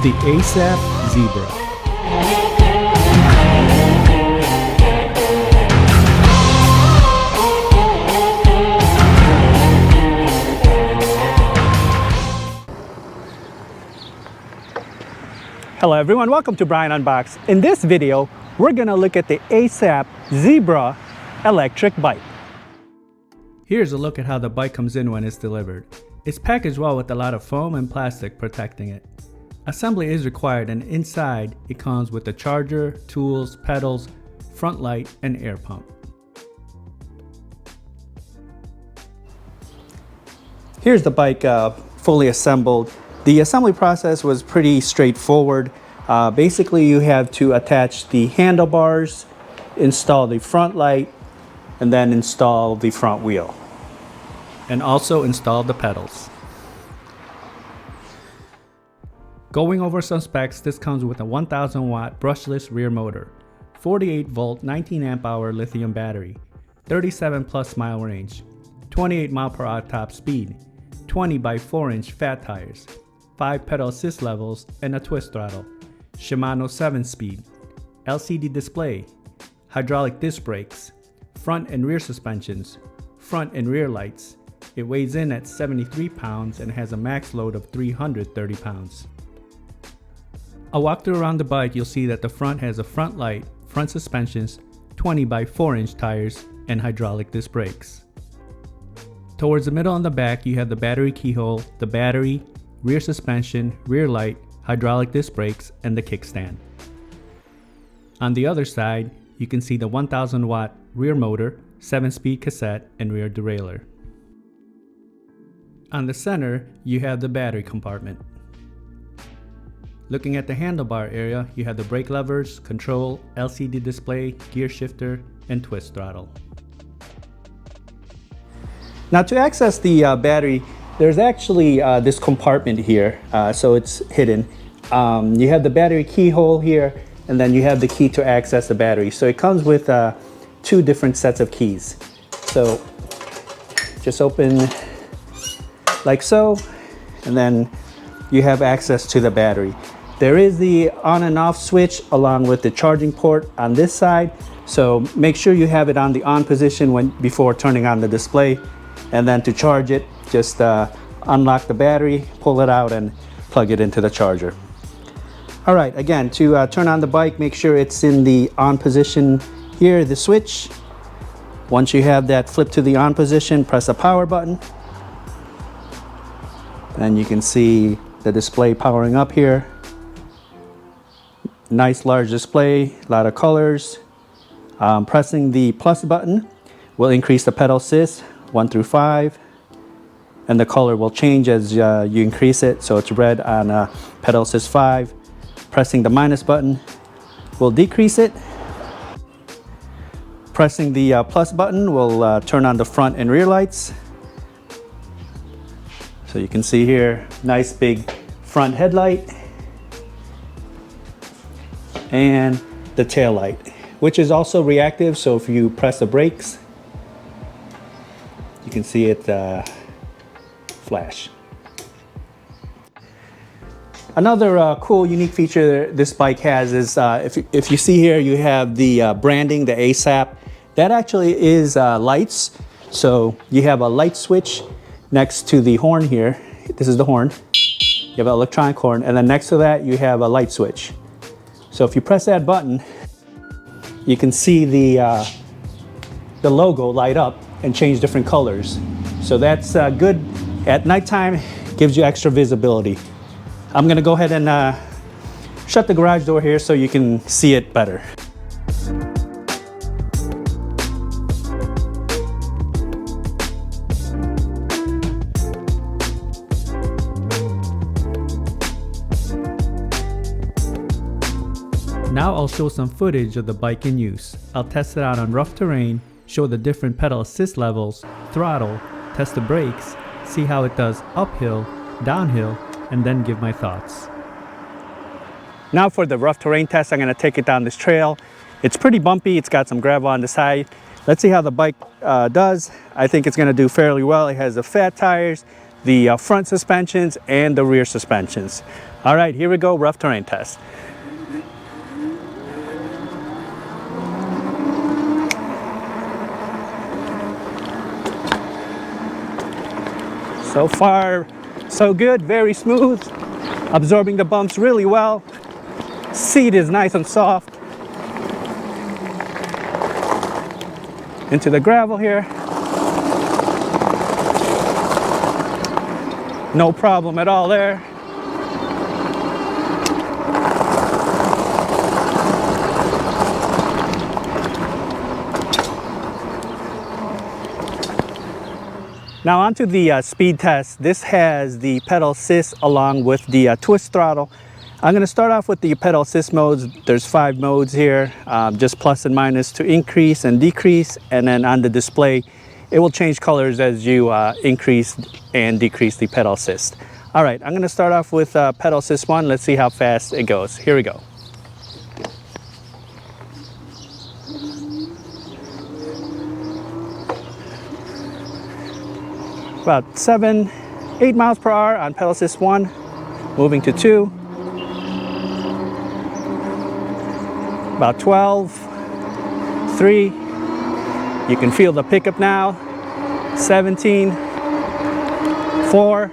the ASAP Zebra. Hello everyone, welcome to Brian Unboxed. In this video, we're gonna look at the ASAP Zebra electric bike. Here's a look at how the bike comes in when it's delivered. It's packaged well with a lot of foam and plastic protecting it. Assembly is required, and inside it comes with the charger, tools, pedals, front light, and air pump. Here's the bike fully assembled. The assembly process was pretty straightforward. Basically, you have to attach the handlebars, install the front light, and then install the front wheel. And also install the pedals. Going over some specs, this comes with a 1000 watt brushless rear motor, 48 volt 19 amp hour lithium battery, 37 plus mile range, 28 mile per hour top speed, 20 by 4 inch fat tires, 5 pedal assist levels and a twist throttle, Shimano 7-speed, LCD display, hydraulic disc brakes, front and rear suspensions, front and rear lights. It weighs in at 73 pounds and has a max load of 330 pounds. A walkthrough around the bike, you'll see that the front has a front light, front suspensions, 20 by 4 inch tires, and hydraulic disc brakes. Towards the middle and the back, you have the battery keyhole, the battery, rear suspension, rear light, hydraulic disc brakes, and the kickstand. On the other side, you can see the 1000 watt rear motor, 7-speed cassette, and rear derailleur. On the center, you have the battery compartment. Looking at the handlebar area, you have the brake levers, control, LCD display, gear shifter, and twist throttle. Now to access the battery, there's actually this compartment here, so it's hidden. You have the battery keyhole here, and then you have the key to access the battery. So it comes with 2 different sets of keys. So just open like so, and then you have access to the battery. There is the on and off switch along with the charging port on this side. So make sure you have it on the on position before turning on the display. And then to charge it, just unlock the battery, pull it out, and plug it into the charger. All right, again, to turn on the bike, make sure it's in the on position here, the switch. Once you have that flip to the on position, press the power button. And you can see the display powering up here. Nice large display, a lot of colors. Pressing the plus button will increase the pedal assist 1 through 5. And the color will change as you increase it. So it's red on pedal assist 5. Pressing the minus button will decrease it. Pressing the plus button will turn on the front and rear lights. So you can see here, nice big front headlight and the tail light, which is also reactive. So if you press the brakes, you can see it flash. Another cool, unique feature this bike has is if you see here, you have the branding, the ASAP. That actually is lights. So you have a light switch next to the horn here. This is the horn. You have an electronic horn, and then next to that you have a light switch. So if you press that button, you can see the logo light up and change different colors. So that's good at nighttime, gives you extra visibility. I'm gonna go ahead and shut the garage door here so you can see it better. Now I'll show some footage of the bike in use. I'll test it out on rough terrain, show the different pedal assist levels, throttle, test the brakes, see how it does uphill, downhill, and then give my thoughts. Now for the rough terrain test, I'm going to take it down this trail. It's pretty bumpy, it's got some gravel on the side. Let's see how the bike does. I think it's going to do fairly well. It has the fat tires, the front suspensions and the rear suspensions. All right, here we go, rough terrain test. So far, so good, very smooth, absorbing the bumps really well. Seat is nice and soft. Into the gravel here. No problem at all there. Now onto the speed test. This has the pedal assist along with the twist throttle. I'm going to start off with the pedal assist modes. There's 5 modes here, just plus and minus to increase and decrease, and then on the display it will change colors as you increase and decrease the pedal assist. All right, I'm going to start off with pedal assist 1. Let's see how fast it goes. Here we go. About 7-8 miles per hour on pedal assist 1, moving to 2. About 12, 3. You can feel the pickup now. 17, 4.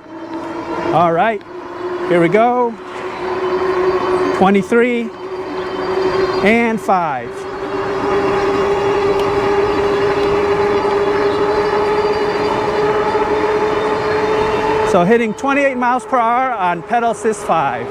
All right, here we go. 23 and 5. So hitting 28 miles per hour on pedal assist 5.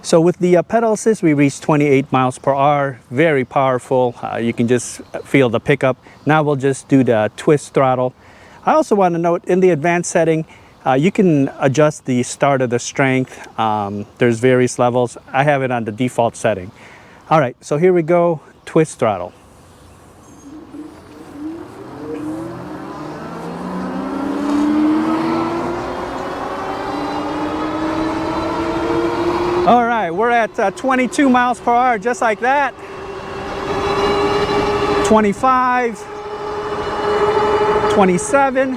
So with the pedal assist, we reached 28 miles per hour, very powerful. You can just feel the pickup. Now we'll just do the twist throttle. I also want to note in the advanced setting, you can adjust the start of the strength. There's various levels. I have it on the default setting. All right, so here we go, twist throttle. All right, we're at 22 miles per hour, just like that. 25, 27,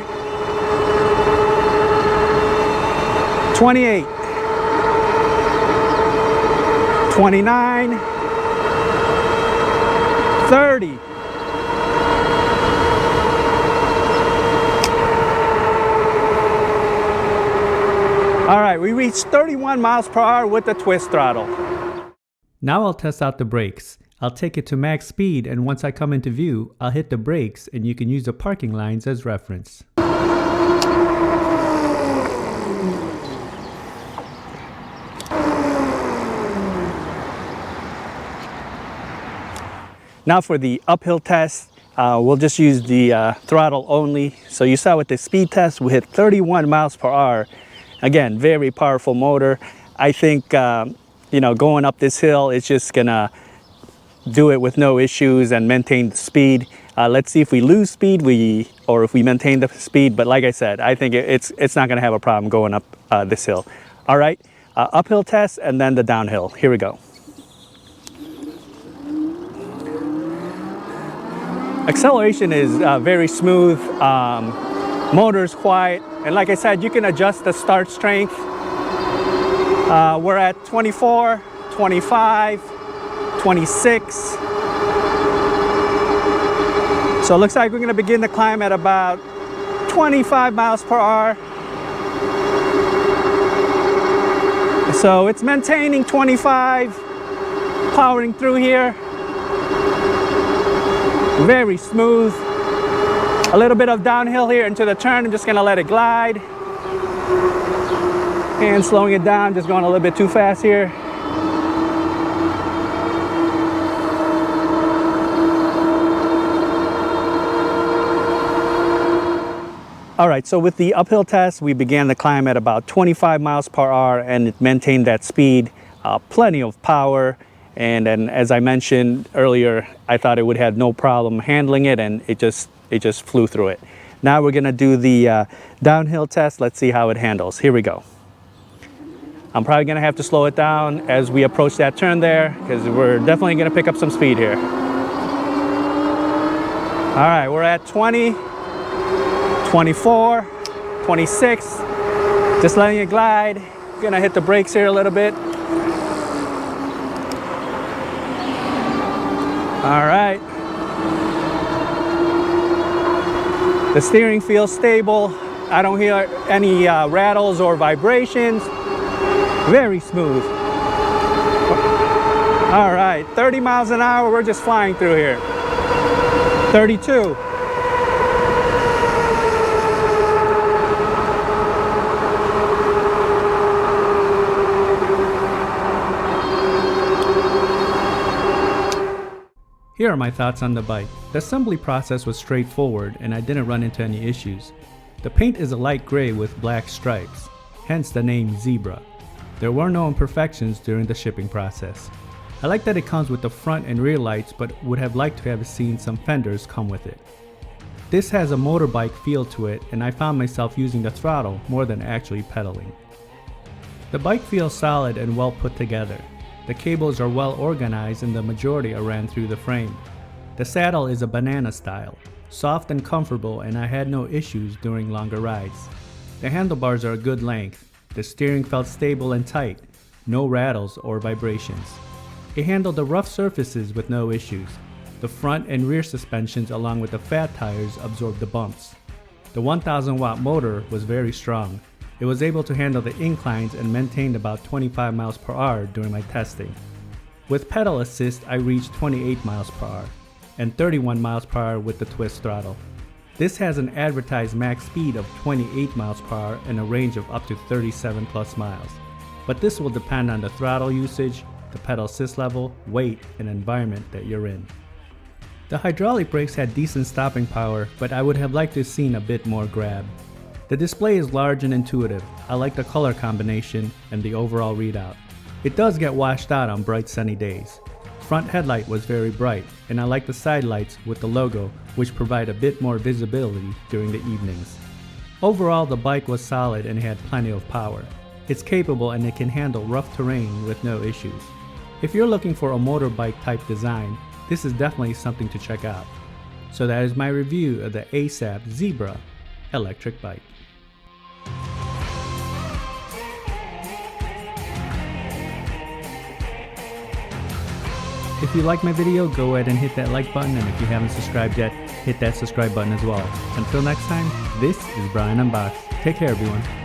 28, 29, 30. All right, we reached 31 miles per hour with the twist throttle. Now I'll test out the brakes. I'll take it to max speed, and once I come into view, I'll hit the brakes and you can use the parking lines as reference. Now for the uphill test, we'll just use the throttle only. So you saw with the speed test, we hit 31 miles per hour. Again, very powerful motor. I think, you know, going up this hill, it's just gonna do it with no issues and maintain the speed. Let's see if we lose speed or if we maintain the speed. But like I said, I think it's not gonna have a problem going up this hill. All right, uphill test and then the downhill. Here we go. Acceleration is very smooth, motor's quiet, and like I said, you can adjust the start strength. We're at 24, 25, 26. So it looks like we're going to begin the climb at about 25 miles per hour. So it's maintaining 25, powering through here. Very smooth. A little bit of downhill here into the turn. I'm just gonna let it glide. And slowing it down, just going a little bit too fast here. All right, so with the uphill test, we began the climb at about 25 miles per hour and it maintained that speed, plenty of power. And then, as I mentioned earlier, I thought it would have no problem handling it, and it just flew through it. Now we're gonna do the downhill test. Let's see how it handles. Here we go. I'm probably gonna have to slow it down as we approach that turn there because we're definitely gonna pick up some speed here. All right, we're at 20, 24, 26. Just letting it glide. Gonna hit the brakes here a little bit. All right. The steering feels stable. I don't hear any rattles or vibrations. Very smooth. All right, 30 miles an hour, we're just flying through here. 32. Here are my thoughts on the bike. The assembly process was straightforward and I didn't run into any issues. The paint is a light gray with black stripes, hence the name Zebra. There were no imperfections during the shipping process. I like that it comes with the front and rear lights, but would have liked to have seen some fenders come with it. This has a motorbike feel to it and I found myself using the throttle more than actually pedaling. The bike feels solid and well put together. The cables are well organized and the majority are ran through the frame. The saddle is a banana style, soft and comfortable, and I had no issues during longer rides. The handlebars are a good length. The steering felt stable and tight, no rattles or vibrations. It handled the rough surfaces with no issues. The front and rear suspensions along with the fat tires absorbed the bumps. The 1000 watt motor was very strong. It was able to handle the inclines and maintained about 25 miles per hour during my testing. With pedal assist, I reached 28 miles per hour and 31 miles per hour with the twist throttle. This has an advertised max speed of 28 miles per hour and a range of up to 37 plus miles. But this will depend on the throttle usage, the pedal assist level, weight, and environment that you're in. The hydraulic brakes had decent stopping power, but I would have liked to have seen a bit more grab. The display is large and intuitive. I like the color combination and the overall readout. It does get washed out on bright sunny days. Front headlight was very bright, and I like the side lights with the logo, which provide a bit more visibility during the evenings. Overall, the bike was solid and had plenty of power. It's capable and it can handle rough terrain with no issues. If you're looking for a motorbike type design, this is definitely something to check out. So that is my review of the ASAP Zebra electric bike. If you like my video, go ahead and hit that like button, and if you haven't subscribed yet, hit that subscribe button as well. Until next time, this is Brian Unboxed. Take care, everyone.